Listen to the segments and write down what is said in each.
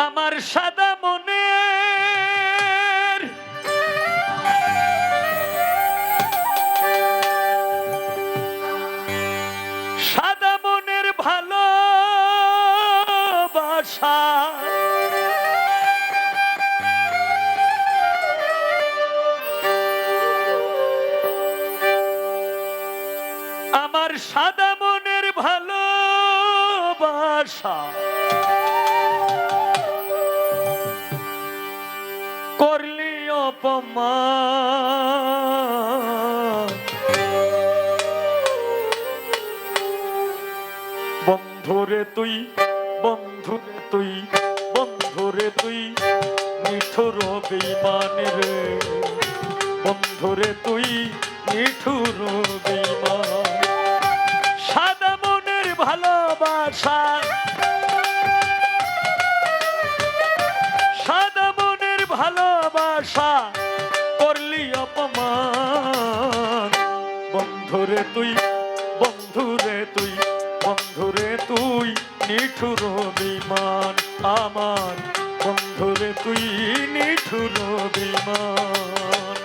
আমার সাদা মনের ভালোবাসা আমার সাদা মনের ভালোবাসা করলি অপমান বন্ধুরে তুই বন্ধুরে তুই বন্ধুরে তুই নিঠুর বেঈমান রে বন্ধুরে তুই নিঠুর বেঈমান সাদা মনের ভালোবাসা সাদা মনের ভালোবাসা করলি অপমান বন্ধুরে তুই বন্ধুরে তুই বন্ধুরে তুই নিঠুর বেঈমান আমার বন্ধুরে তুই নিঠুর বেঈমান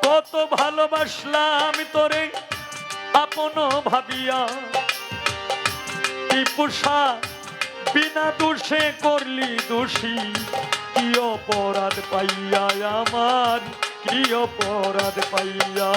কত ভালোবাসলাম তোরে আপন ভাবিয়া কি পোষা বিনা দোষে করলি দোষী কি অপরাধ পাইয়া আমার কি অপরাধ পাইয়া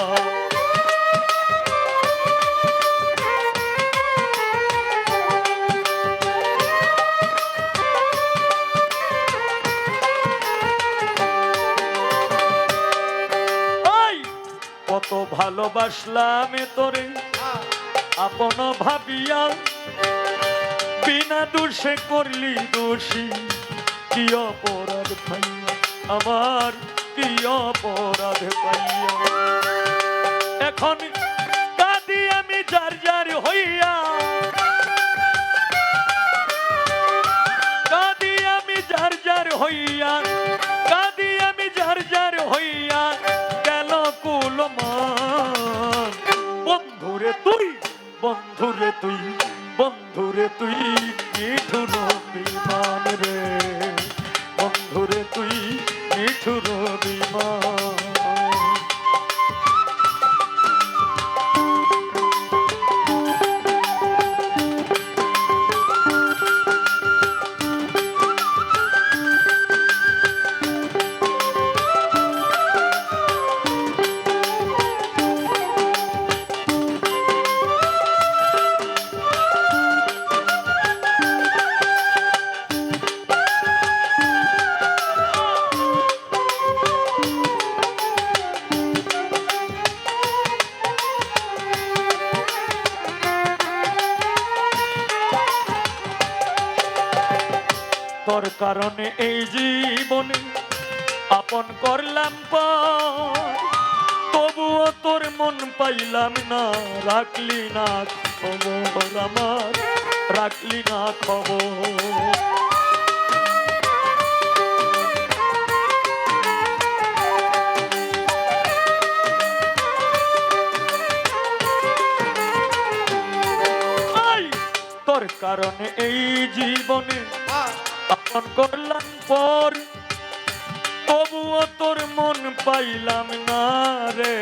কত ভালোবাসলাম তোরে আপন ভাবিয়া বিনা দোষে করলি দোষী কি অপরাধ পাইয়া আমার কি অপরাধ পাইয়া এখন কাঁদি আমি যার যার হইয়া কাঁদি আমি যার যার হইয়া কাঁদি আমি যার যার হইয়া গেল কুলমান বন্ধুরে তুই বন্ধুরে তুই বন্ধুরে তুই নিঠুর বেঈমান রে বন্ধুরে তুই নিঠুর বেঈমান তোর কারণে এই জীবনে আপন করলাম তবুও তোর মন পাইলাম না রাখলি না খবর আমার রাখলি না খবর তোর কারণে এই জীবনে আপন করলাম পর তবুও তোর মন পাইলাম না রে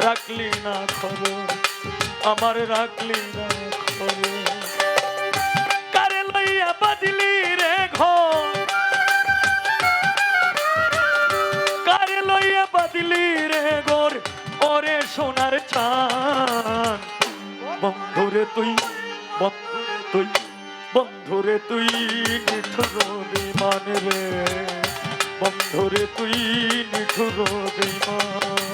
রাখলি না খবর আমার রাখলি না খবর কারে লইয়া বাঁধলি রে ঘর কারে লইয়া বাঁধলি রে ঘর ওরে সোনার চান বন্ধুরে তুই বন্ধুরে তুই বন্ধুরে তুই নিঠুর বেঈমান রে বন্ধুরে তুই নিঠুর বেঈমান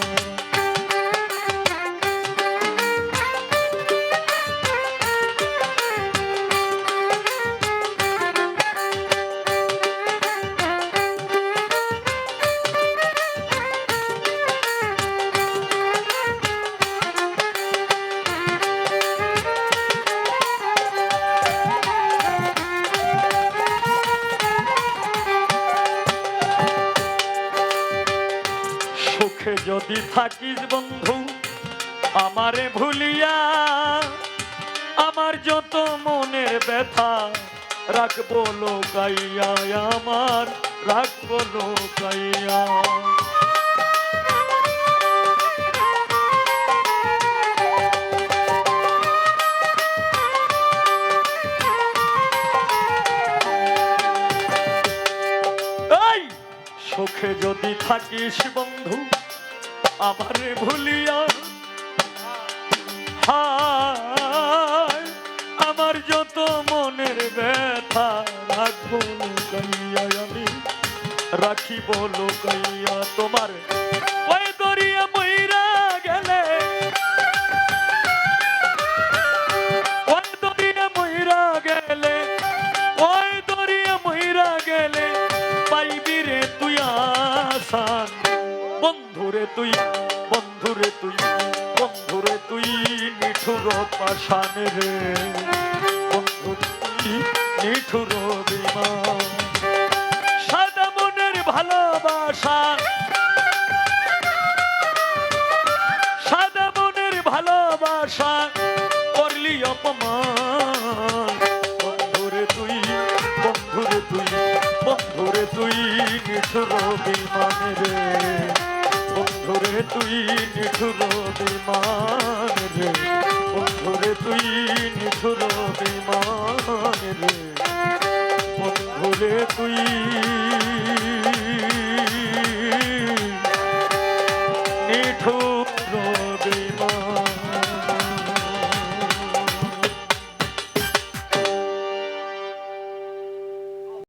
যদি থাকিস বন্ধু আমারে ভুলিয়া, আমার যত মনের ব্যথা রাখবো লোকাইয়া, আমার রাখবো লোকাইয়া। সুখে যদি থাকিস বন্ধু আমারে ভুলিয়া, হায় আমার যত মনের ব্যথা রাখবো লুকাইয়া, আমি রাখিব লুকাইয়া। তোমার ওই দরিয়া বইরা গেলে, ওই দরিয়া বইরা গেলে, ওই দরিয়া বইরা গেলে পাইবি রে তুই আসান। বন্ধুরে তুই, বন্ধুরে তুই, বন্ধুরে তুই নিঠুর পাষাণ রে, বন্ধুরে তুই নিঠুর বিমান। সাদা মনের ভালোবাসা, সাদা মনের ভালোবাসা করলি অপমান। বন্ধুরে তুই, বন্ধুরে তুই, বন্ধুরে তুই নিঠুর বিমান রে, বন্ধুরে তুই নিঠুর বিমান রে, বন্ধুরে তুই